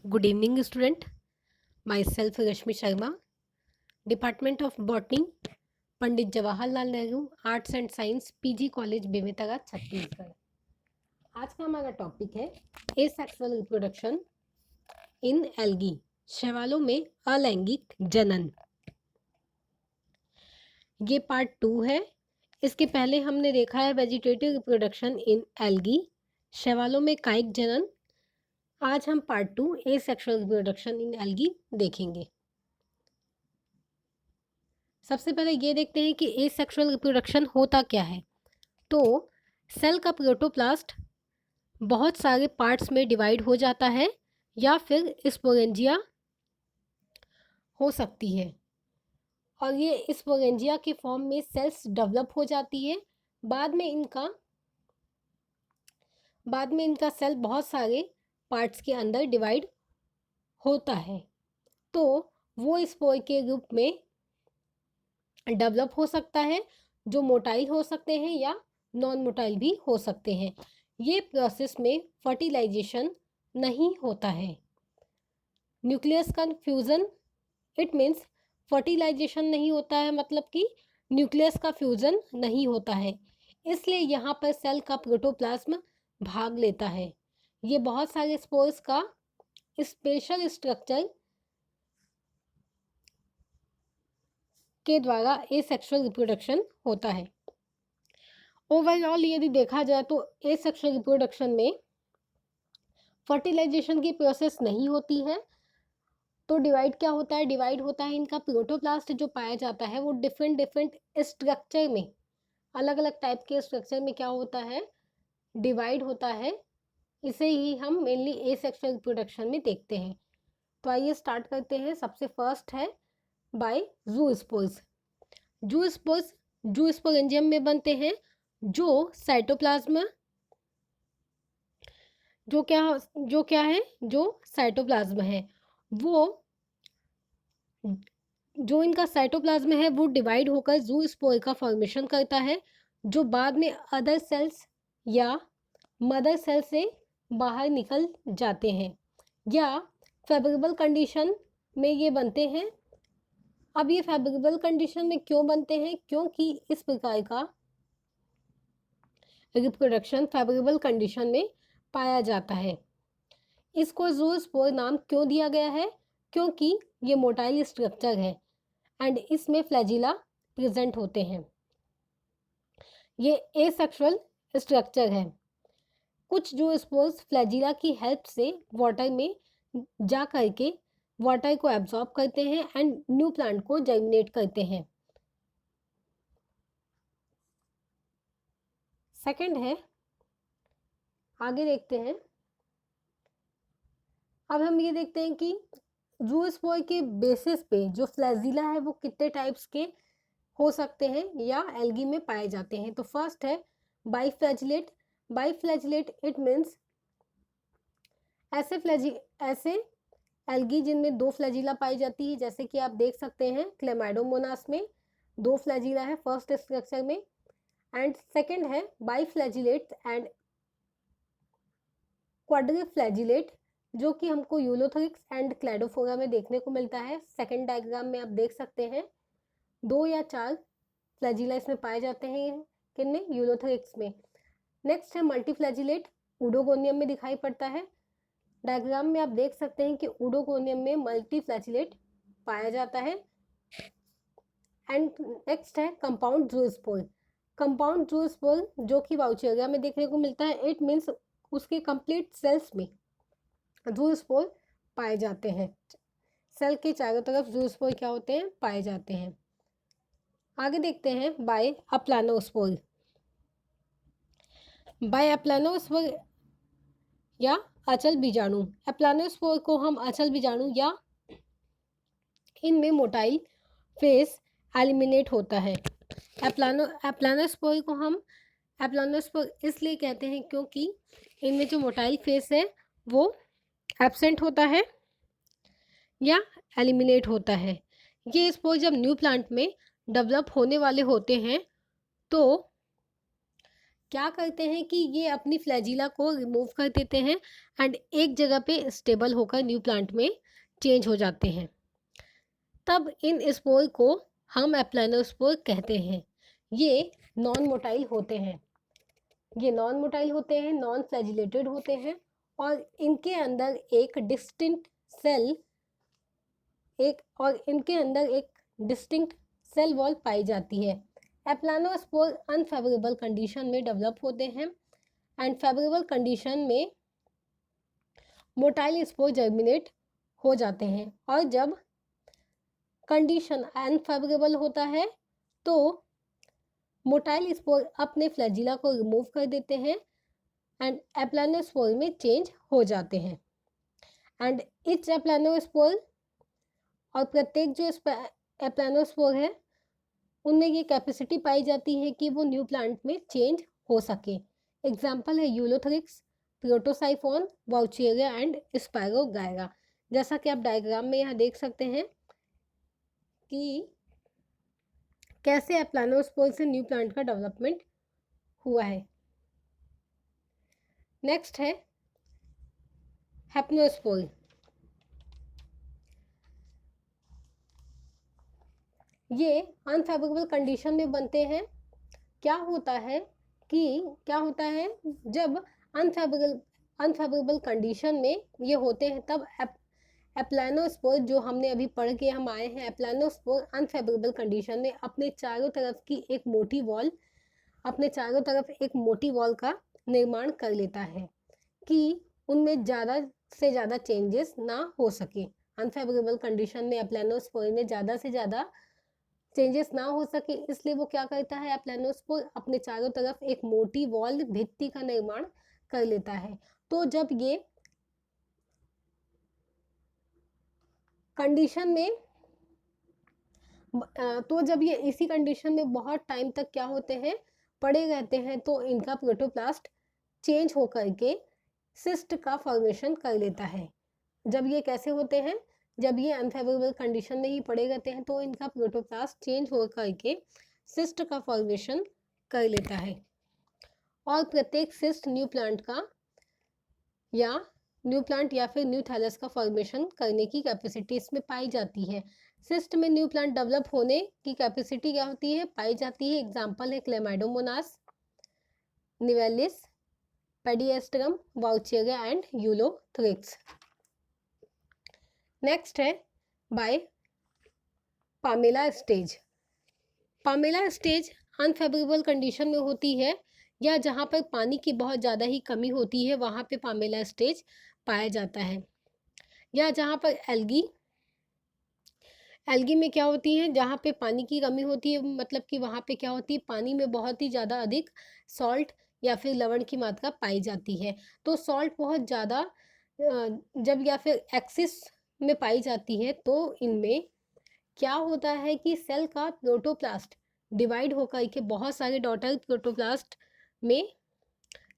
Good evening, student. Myself Rashmi Sharma, Department of Botany, Pandit Jawaharlal Nehru arts and science PG college Bemetara Chhattisgarh. आज का हमारा topic है asexual reproduction in algae, शैवालों में अलैंगिक जनन। ये पार्ट 2 है। इसके पहले हमने देखा है वेजिटेटिव रिप्रोडक्शन इन एल्गी, शैवालों में कायिक जनन। आज हम part 2 asexual reproduction in algae देखेंगे। सबसे पहले ये देखते हैं कि एसेक्सुअल रिप्रोडक्शन होता क्या है। तो सेल का प्रोटोप्लास्ट बहुत सारे पार्ट्स में डिवाइड हो जाता है या फिर स्पोरेंजिया हो सकती है, और ये स्पोरेंजिया के फॉर्म में सेल्स डेवलप हो जाती है। बाद में इनका सेल बहुत सारे पार्ट्स के अंदर डिवाइड होता है, तो वो स्पोर के रूप में डेवलप हो सकता है, जो मोटाइल हो सकते हैं या नॉन मोटाइल भी हो सकते हैं। ये प्रोसेस में फर्टिलाइजेशन नहीं होता है। न्यूक्लियस का फ्यूज़न, इट मीन्स फर्टिलाइजेशन नहीं होता है, मतलब कि न्यूक्लियस का फ्यूज़न नहीं होता है, इसलिए यहाँ पर सेल का प्रोटोप्लाज्म भाग लेता है। ये बहुत सारे स्पोर्स का स्पेशल स्ट्रक्चर के द्वारा एसेक्सुअल रिप्रोडक्शन होता है। ओवरऑल यदि देखा जाए तो एसेक्सुअल रिप्रोडक्शन में फर्टिलाइजेशन की प्रोसेस नहीं होती है। तो डिवाइड क्या होता है? डिवाइड होता है इनका प्रोटोप्लास्ट जो पाया जाता है वो डिफरेंट स्ट्रक्चर में, अलग अलग टाइप के स्ट्रक्चर में क्या होता है? डिवाइड होता है। इसे ही हम मेनली एसेक्सुअल रिप्रोडक्शन में देखते हैं। तो आइए स्टार्ट करते हैं। सबसे फर्स्ट है बाय जूस्पोर्स। जूस्पोर्स जूस्पोरेंजियम में बनते हैं, जो साइटोप्लाज्म जो क्या है, जो साइटोप्लाज्म है, वो जो इनका साइटोप्लाज्म है वो डिवाइड होकर जूस्पोर का फॉर्मेशन करता है, जो बाद में अदर सेल्स या मदर सेल से बाहर निकल जाते हैं या फेवरेबल कंडीशन में ये बनते हैं। अब ये फेवरेबल कंडीशन में क्यों बनते हैं? क्योंकि इस प्रकार का रिप्रोडक्शन फेवरेबल कंडीशन में पाया जाता है। इसको जूस्पोर नाम क्यों दिया गया है? क्योंकि ये मोटाइल स्ट्रक्चर है एंड इसमें फ्लैजिला प्रेजेंट होते हैं। ये एसेक्सुअल स्ट्रक्चर है। कुछ जूस्पोर्स फ्लैजिला की हेल्प से वाटर में जा करके वाटर को एब्जॉर्ब करते हैं एंड न्यू प्लांट को जर्मिनेट करते हैं। सेकंड है, आगे देखते हैं। अब हम ये देखते हैं कि जूस्पोर के बेसिस पे जो फ्लैजिला है वो कितने टाइप्स के हो सकते हैं या एल्गी में पाए जाते हैं। तो फर्स्ट है बाइफ्लैजिलेट। बाइफ्लैजिलेट इट मीन्स ऐसे एल्गी जिनमें 2 फ्लैजिला पाई जाती है, जैसे कि आप देख सकते हैं क्लेमाइडोमोनास में 2 फ्लैजिला है फर्स्ट स्ट्रक्चर में। एंड सेकंड है बाइफ्लैजिलेट एंड क्वाड्रिफ्लैजिलेट, जो कि हमको यूलोथोरिक्स एंड क्लैडोफोरा में देखने को मिलता है। सेकंड डायग्राम में आप देख सकते हैं 2 या 4 फ्लैजिला इसमें पाए जाते हैं। किनमें? यूलोथोरिक्स में। नेक्स्ट है मल्टीफ्लैजिलेट, ऊडोगोनियम में दिखाई पड़ता है। डायग्राम में आप देख सकते हैं कि ऊडोगोनियम में मल्टीफ्लैजिलेट पाया जाता है। एंड नेक्स्ट है कंपाउंड जूस्पोर। कंपाउंड जूस्पोर जो कि वाउचेरिया में देखने को मिलता है। इट मीन्स उसके कंप्लीट सेल्स में जूस्पोर पाए जाते हैं। सेल के चारों तरफ जूस्पोर क्या होते हैं? पाए जाते हैं। आगे देखते हैं बाय अप्लानोस्पोर। बाय अप्लानोस्पोर या अचल बीजाणु। अप्लानोस्पोर को हम अचल बीजाणु या इनमें मोटाइल फेस एलिमिनेट होता है। अप्लानोस्पोर को हम एप्लानोस्पोर इसलिए कहते हैं क्योंकि इनमें जो मोटाइल फेस है वो एब्सेंट होता है या एलिमिनेट होता है। ये स्पोर जब न्यू प्लांट में डेवलप होने वाले होते हैं तो क्या करते हैं कि ये अपनी फ्लैजिला को रिमूव कर देते हैं एंड एक जगह पे स्टेबल होकर न्यू प्लांट में चेंज हो जाते हैं। तब इन स्पोर को हम एप्लानोस्पोर कहते हैं। ये नॉन मोटाइल होते हैं, नॉन फ्लैजिलेटेड होते हैं और इनके अंदर एक डिस्टिंक्ट सेल वॉल पाई जाती है। एप्लानोस्पोर अनफेवरेबल कंडीशन में डेवलप होते हैं एंड फेवरेबल कंडीशन में मोटाइल स्पोर जर्मिनेट हो जाते हैं, और जब कंडीशन अनफेवरेबल होता है तो मोटाइल स्पोर अपने फ्लैजिला को रिमूव कर देते हैं एंड एप्लानोस्पोर में चेंज हो जाते हैं। एंड इच एप्लानोस्पोर, और प्रत्येक जो एप्लानोस्पोर है उनमें ये कैपेसिटी पाई जाती है कि वो न्यू प्लांट में चेंज हो सके। एग्जाम्पल है यूलोथ्रिक्स, प्रोटोसाइफोन, वाउचेरिया एंड स्पायरोगायरा। जैसा कि आप डायग्राम में यहाँ देख सकते हैं कि कैसे एप्लानोस्पोर से न्यू प्लांट का डेवलपमेंट हुआ है। नेक्स्ट है हेप्नोस्पोर। ये अनफेवरेबल कंडीशन में बनते हैं। क्या होता है जब अनफेवरेबल कंडीशन में ये होते हैं तब एप्लानोस्पोर, जो हमने अभी पढ़ के हम आए हैं, एप्लानोस्पोर अनफेवरेबल कंडीशन में अपने चारों तरफ एक मोटी वॉल का निर्माण कर लेता है कि उनमें ज़्यादा से ज़्यादा चेंजेस ना हो सके। अनफेवरेबल कंडीशन में एप्लानोस्पोर में ज़्यादा से ज़्यादा चेंजेस ना हो सके, इसलिए वो क्या करता है, एप्लानोस्पोर अपने चारों तरफ एक मोटी वॉल भित्ति का निर्माण कर लेता है। तो जब ये इसी कंडीशन में बहुत टाइम तक क्या होते हैं, पड़े रहते हैं, तो इनका प्रोटोप्लास्ट चेंज होकर के सिस्ट का फॉर्मेशन कर लेता है। जब ये कैसे होते हैं, जब ये अनफेवरेबल कंडीशन में ही पड़े रहते हैं तो इनका प्रोटोप्लास्ट चेंज होकर के सिस्ट का फॉर्मेशन कर लेता है, और प्रत्येक सिस्ट न्यू प्लांट या फिर न्यू थैलस का फॉर्मेशन करने की कैपेसिटी इसमें पाई जाती है। सिस्ट में न्यू प्लांट डेवलप होने की कैपेसिटी क्या होती है, पाई जाती है। एग्जाम्पल है Chlamydomonas, nivalis, Pediastrum, Vaucheria and Ulothrix. Next है by palmella stage. Palmella stage unfavourable condition में होती है, या जहाँ पर पानी की बहुत ज़्यादा ही कमी होती है वहाँ पे पामेला स्टेज पाया जाता है। या जहाँ पर एल्गी में क्या होती है, जहाँ पे पानी की कमी होती है, मतलब कि वहाँ पे क्या होती है, पानी में बहुत ही ज़्यादा अधिक सॉल्ट या फिर लवण की मात्रा पाई जाती है। तो सॉल्ट बहुत ज़्यादा जब या फिर एक्सिस में पाई जाती है तो इनमें क्या होता है कि सेल का प्रोटोप्लास्ट डिवाइड होकर के बहुत सारे डॉटर प्रोटोप्लास्ट में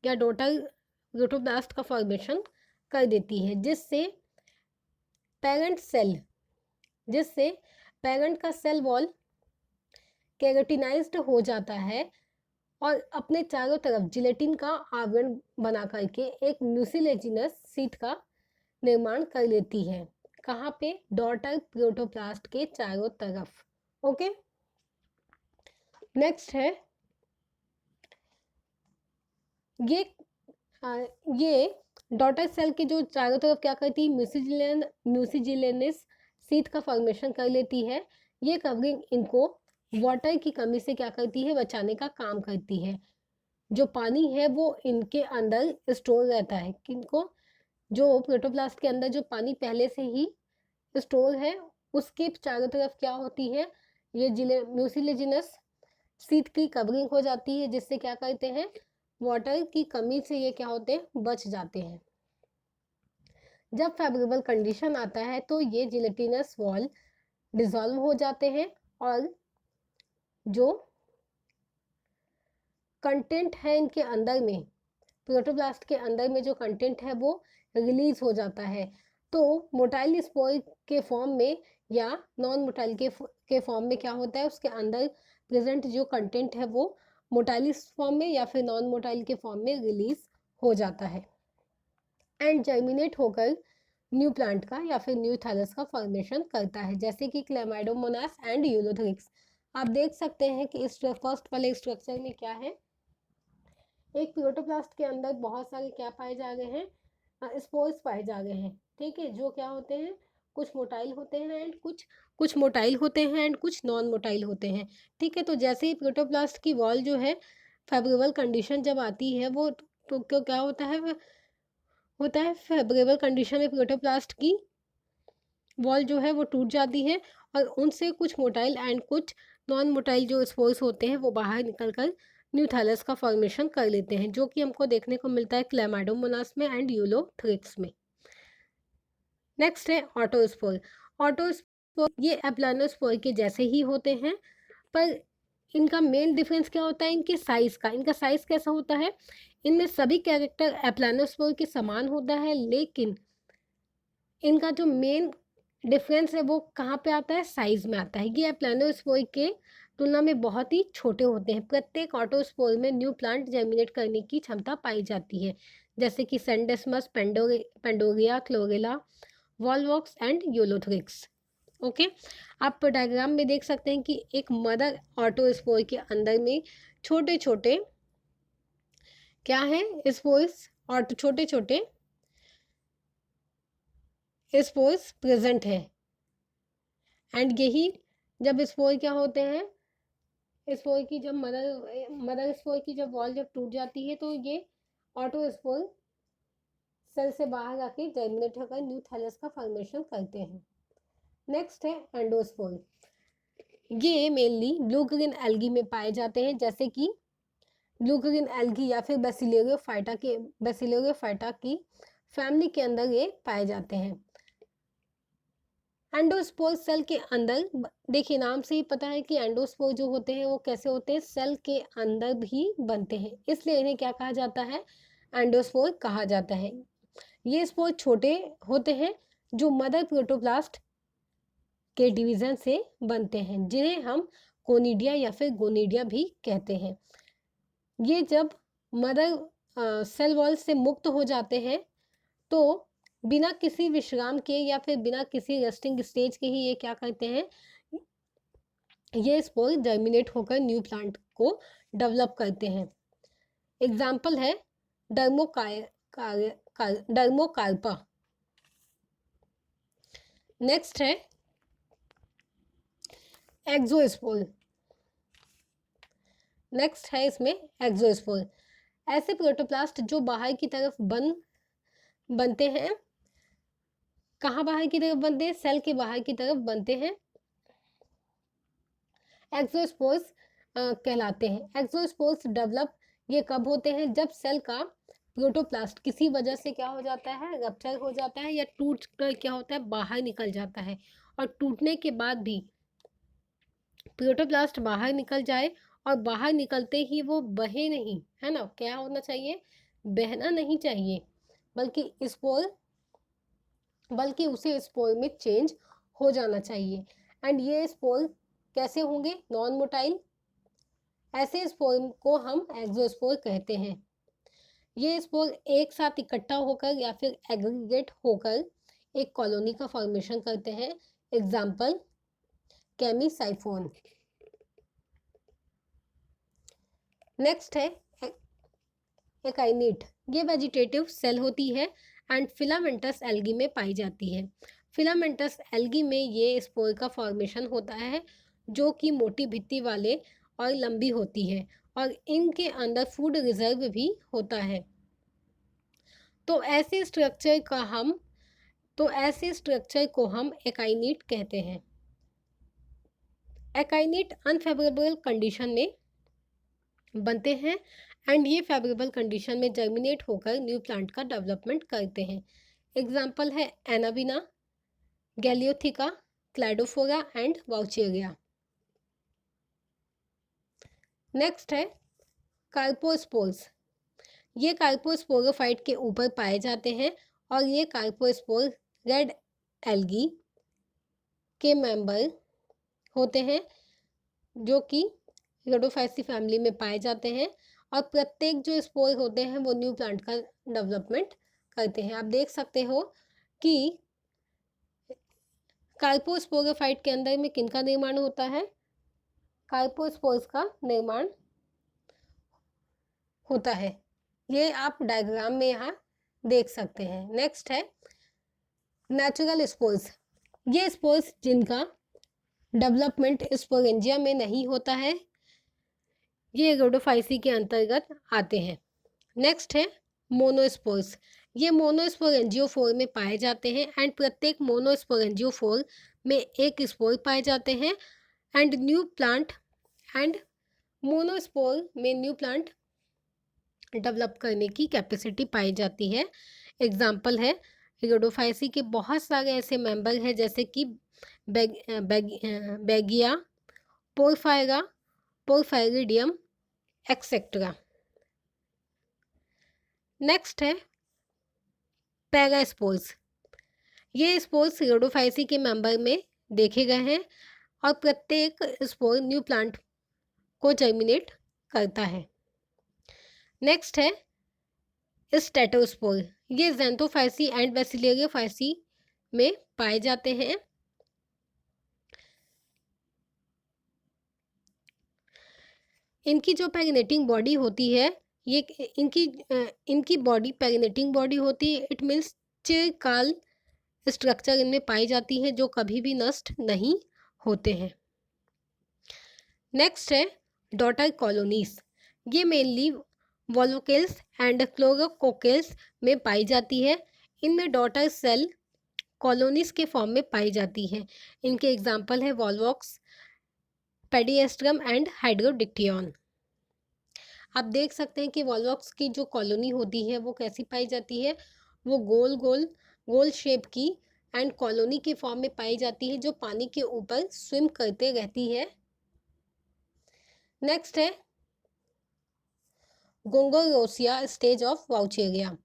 या डॉटर प्रोटोप्लास्ट का फॉर्मेशन कर देती है, जिससे पेरेंट का सेल वॉल केराटिनाइज्ड हो जाता है और अपने चारों तरफ जिलेटिन का आवरण बना करके एक म्यूसिलेजिनस सीट का निर्माण कर लेती है। कहाँ पे, डॉटर प्रोटोप्लास्ट के चारों तरफ। ओके, नेक्स्ट है ये डॉटर सेल के जो चारों तरफ क्या करती है, म्यूसिजिलेनस सीट का फॉर्मेशन कर लेती है। ये कवरिंग इनको वाटर की कमी से क्या करती है, बचाने का काम करती है। जो पानी है वो इनके अंदर स्टोर रहता है, किनको, जो प्रोटोप्लास्ट के अंदर जो पानी पहले से ही स्टोर है उसके चारों तरफ क्या होती है, ये म्यूसिलेजिनस सीट की कवरिंग हो जाती है, जिससे क्या करते हैं, वाटर की कमी से ये क्या होते हैं, बच जाते हैं। जब फेवरेबल कंडीशन आता है तो ये जिलेटिनस वॉल डिसॉल्व हो जाते हैं और जो कंटेंट है इनके अंदर में, प्रोटोप्लास्ट के अंदर में जो कंटेंट है वो रिलीज हो जाता है। तो मोटाइल स्पोर के फॉर्म में या नॉन मोटाइल के फॉर्म में क्या होता है, उसके अंदर प्रेजेंट जो कंटेंट है वो मोटाइल फॉर्म में या फिर नॉन मोटाइल के फॉर्म में रिलीज हो जाता है एंड जर्मिनेट होकर न्यू प्लांट का या फिर न्यू थैलस का फॉर्मेशन करता है, जैसे कि क्लेमाइडोमोनास एंड यूलोथरिक्स। आप देख सकते हैं कि इस फर्स्ट वाले स्ट्रक्चर में क्या है, एक प्रोटोप्लास्ट के अंदर बहुत सारे क्या पाए जा रहे हैं, स्पोर्स पाए जा रहे हैं, ठीक है, जो क्या होते हैं, कुछ मोटाइल होते हैं एंड कुछ मोटाइल होते हैं एंड कुछ नॉन मोटाइल होते हैं, ठीक है। तो जैसे ही प्रोटोप्लास्ट की वॉल जो है फेवरेबल कंडीशन जब आती है वो तो क्या होता है फेवरेबल कंडीशन में प्रोटोप्लास्ट की वॉल जो है वो टूट जाती है और उनसे कुछ मोटाइल एंड कुछ नॉन मोटाइल जो स्पोर्स होते हैं वो बाहर निकलकर न्यू थैलस का फॉर्मेशन कर लेते हैं, जो कि हमको देखने को मिलता है क्लेमाइडोमोनास में एंड यूलोथ्रिक्स में। नेक्स्ट है ऑटोस्पोर। ऑटोस्पोर ये एप्लानोस्पोर के जैसे ही होते हैं, पर इनका मेन डिफरेंस क्या होता है, इनके साइज का। इनका साइज कैसा होता है, इनमें सभी कैरेक्टर एप्लानोस्पोर के समान होता है, लेकिन इनका जो मेन डिफरेंस है वो कहाँ पे आता है, साइज में आता है। ये एप्लानोस्पोर के तुलना में बहुत ही छोटे होते हैं। प्रत्येक ऑटोस्पोर में न्यू प्लांट जर्मिनेट करने की क्षमता पाई जाती है, जैसे कि Scenedesmus, Pandorina, Chlorella, Volvox and Ulothrix. Okay, आप डायग्राम में देख सकते हैं कि एक मदर ऑटोस्पोर के अंदर में छोटे छोटे क्या है स्पोर्स और छोटे छोटे स्पोर्स प्रेजेंट है एंड यही जब स्पोर क्या होते हैं, स्पोर की जब मदर स्पोर की जब वॉल जब टूट जाती है तो ये ऑटो स्पोर सेल से बाहर आके जर्मिनेट होकर न्यू थैलस का फॉर्मेशन करते हैं। नेक्स्ट है एंडोस्पोर। ये मेनली ब्लू ग्रीन एल्गी में पाए जाते हैं, जैसे कि ब्लू ग्रीन एल्गी या फिर बेसिलोरियोफाइटा की फैमिली के अंदर ये पाए जाते हैं। एंडोस्पोर सेल के अंदर, देखिए नाम से ही पता है कि एंडोस्पोर जो होते हैं वो कैसे होते हैं, सेल के अंदर भी बनते हैं, इसलिए इन्हें क्या कहा जाता है, एंडोस्पोर कहा जाता है। ये स्पोर छोटे होते हैं जो मदर प्रोटोप्लास्ट के डिवीजन से बनते हैं, जिन्हें हम कोनिडिया या फिर गोनिडिया भी कहते हैं। ये जब मदर सेल वॉल से मुक्त हो जाते हैं तो बिना किसी विश्राम के या फिर बिना किसी रेस्टिंग स्टेज के ही ये क्या करते हैं, ये स्पोर जर्मिनेट होकर न्यू प्लांट को डेवलप करते हैं। एग्जाम्पल है डर्मोकार्पा। नेक्स्ट है एक्सोस्पोर। नेक्स्ट है इसमें एक्सोस्पोर। ऐसे प्रोटोप्लास्ट जो बाहर की तरफ बनते हैं, कहाँ बाहर की तरफ बनते हैं, सेल के बाहर की तरफ बनते हैं, एक्सोस्पोर्स कहलाते हैं। एक्सोस्पोर्स डेवलप ये कब होते हैं, जब सेल का प्रोटोप्लास्ट किसी वजह से क्या हो जाता है, रप्चर हो जाता है या टूट कर क्या होता है, बाहर निकल जाता है। और टूटने के बाद भी प्रोटोप्लास्ट बाहर निकल जाए और बाहर निकलते ही वो बहे नहीं, है ना, क्या होना चाहिए, बहना नहीं चाहिए, बल्कि उसे स्पोर में चेंज हो जाना चाहिए। एंड ये स्पोर कैसे होंगे, नॉन मोटाइल। ऐसे स्पोर को हम एक्सोस्पोर कहते हैं। ये स्पोर एक साथ इकट्ठा होकर या फिर एग्रीगेट होकर एक कॉलोनी का फॉर्मेशन करते हैं। एग्जाम्पल केमीसाइफोन। नेक्स्ट है एकाइनीट। ये वेजिटेटिव सेल होती है एंड फिलामेंटस एल्गी में पाई जाती है। फिलामेंटस एल्गी में ये स्पोर का फॉर्मेशन होता है, जो कि मोटी भित्ति वाले और लंबी होती है और इनके अंदर फूड रिजर्व भी होता है। तो ऐसे स्ट्रक्चर को हम एकाइनीट कहते हैं। एकाइनीट अनफेवरेबल कंडीशन में बनते हैं एंड ये फेवरेबल कंडीशन में जर्मिनेट होकर न्यू प्लांट का डेवलपमेंट करते हैं। एग्जाम्पल है Anabaena, Gloeotrichia, Cladophora and Vaucheria. Next है कार्पोस्पोर्स। ये कार्पोस्पोरोफाइट के ऊपर पाए जाते हैं और ये कार्पोस्पोर रेड एल्गी के मेंबर होते हैं, जो कि रेडोफाइसी फैमिली में पाए जाते हैं और प्रत्येक जो स्पोर होते हैं वो न्यू प्लांट का डेवलपमेंट करते हैं। आप देख सकते हो कि कार्पोस्पोरोफाइट के अंदर में किनका निर्माण होता है, कार्पोस्पोर्स का निर्माण होता है। ये आप डायग्राम में यहाँ देख सकते हैं। नेक्स्ट है नेचुरल स्पोर्स। ये स्पोर्स जिनका डेवलपमेंट स्पोरेंजिया में नहीं होता है, ये रेडोफाइसी के अंतर्गत आते हैं। नेक्स्ट है मोनोस्पोर्स। ये मोनोस्पोर एंजियोफोर में पाए जाते हैं एंड प्रत्येक मोनोस्पोर एंजियोफोर में एक स्पोर पाए जाते हैं एंड न्यू प्लांट एंड मोनोस्पोर में न्यू प्लांट डेवलप करने की कैपेसिटी पाई जाती है। एग्जाम्पल है रेडोफाइसी के बहुत सारे ऐसे मेंबर हैं जैसे कि बैगिया, पोरफायरा, पोरफायरिडियम एक्सेट्रा। नेक्स्ट है पैरास्पोर्स। ये स्पोर्स रेडोफाइसी के मेंबर में देखे गए हैं और प्रत्येक स्पोर न्यू प्लांट को जर्मिनेट करता है। नेक्स्ट है स्टेटोस्पोर। ये ज़ैंथोफाइसी एंड बैसिलेरियोफाइसी में पाए जाते हैं। इनकी जो पैरिनेटिंग बॉडी होती है, ये इनकी बॉडी पैरिनेटिंग बॉडी होती है। इट मीन्स चिरकाल स्ट्रक्चर इनमें पाई जाती है जो कभी भी नष्ट नहीं होते हैं। नेक्स्ट है डॉटर कॉलोनीज। ये मेनली वॉल्वोकेल्स एंड क्लोरोकोकेल्स में पाई जाती है। इनमें डॉटर सेल कॉलोनीज के फॉर्म में पाई जाती है। इनके एग्जाम्पल है वॉल्वॉक्स, पेडिएस्ट्रम एंड हाइड्रोडिक्टियन। आप देख सकते हैं कि वॉल्वॉक्स की जो कॉलोनी होती है वो कैसी पाई जाती है, वो गोल शेप की एंड कॉलोनी के फॉर्म में पाई जाती है जो पानी के ऊपर स्विम करते रहती है। नेक्स्ट है गोंगोरोसिया स्टेज ऑफ वाउचेरिया।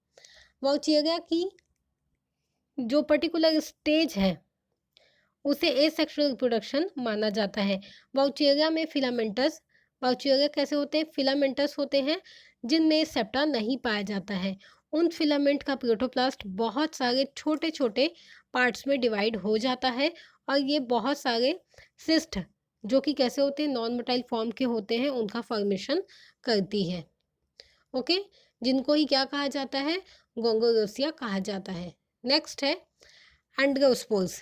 वाउचेरिया की जो पर्टिकुलर स्टेज है उसे एसेक्सुअल रिप्रोडक्शन माना जाता है। वाउचेरिया में फिलामेंटस, वाउचेरिया कैसे होते हैं, फिलामेंटस होते हैं जिनमें सेप्टा नहीं पाया जाता है। उन फिलामेंट का प्रोटोप्लास्ट बहुत सारे छोटे छोटे पार्ट्स में डिवाइड हो जाता है और ये बहुत सारे सिस्ट जो कि कैसे होते हैं, नॉन मोटाइल फॉर्म के होते हैं, उनका फॉर्मेशन करती है। ओके, जिनको ही क्या कहा जाता है, गोंगोरोसिया कहा जाता है। नेक्स्ट है एंड्रोस्पोर्स।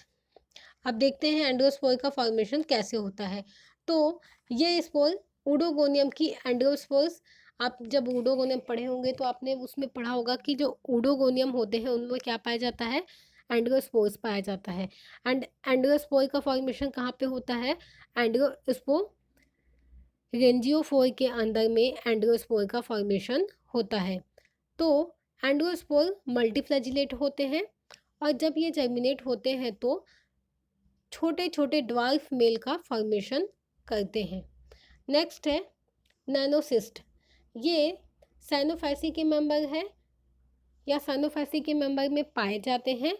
अब देखते हैं एंड्रोस्पोर का फॉर्मेशन कैसे होता है। तो ये स्पोर ऊडोगोनियम की एंड्रोस्पोर्स, आप जब ऊडोगोनियम पढ़े होंगे तो आपने उसमें पढ़ा होगा कि जो ऊडोगोनियम होते हैं उनमें क्या पाया जाता है, एंड्रोस्पोर्स पाया जाता है। एंड एंड्रोस्पोर का फॉर्मेशन कहाँ पे होता है, एंड्रोस्पोर रेंजियोफोर के अंदर में एंड्रोस्पोर का फॉर्मेशन होता है। तो एंड्रोस्पोर मल्टीफ्लैजिलेट होते हैं और जब ये जर्मिनेट होते हैं तो छोटे छोटे ड्वार्फ मेल का फॉर्मेशन करते हैं। नेक्स्ट है नैनोसिस्ट। ये साइनोफाइसी के मेंबर है या साइनोफाइसी के मेंबर में पाए जाते हैं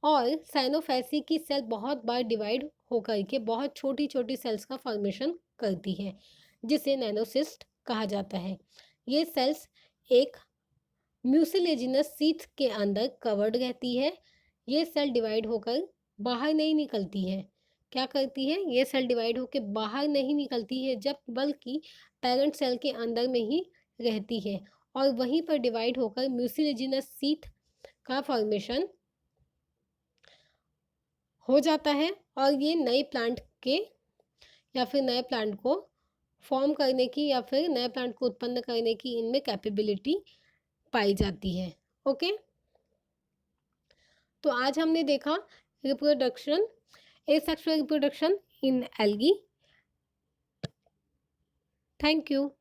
और साइनोफाइसी की सेल बहुत बार डिवाइड होकर के बहुत छोटी छोटी सेल्स का फॉर्मेशन करती है जिसे नैनोसिस्ट कहा जाता है। ये सेल्स एक म्यूसिलेजिनस सीथ के अंदर कवर्ड रहती है। ये सेल डिवाइड होकर बाहर नहीं निकलती है। क्या करती है, ये सेल डिवाइड होकर बाहर नहीं निकलती है जब, बल्कि पेरेंट सेल के अंदर में ही रहती है और वहीं पर डिवाइड होकर म्यूसिलेजिनस सीथ का फॉर्मेशन हो जाता है और ये नए प्लांट के या फिर नए प्लांट को फॉर्म करने की या फिर नए प्लांट को उत्पन्न करने की इनमें कैपेबिलिटी पाई जाती है। ओके, तो आज हमने देखा reproduction, asexual reproduction in algae. Thank you.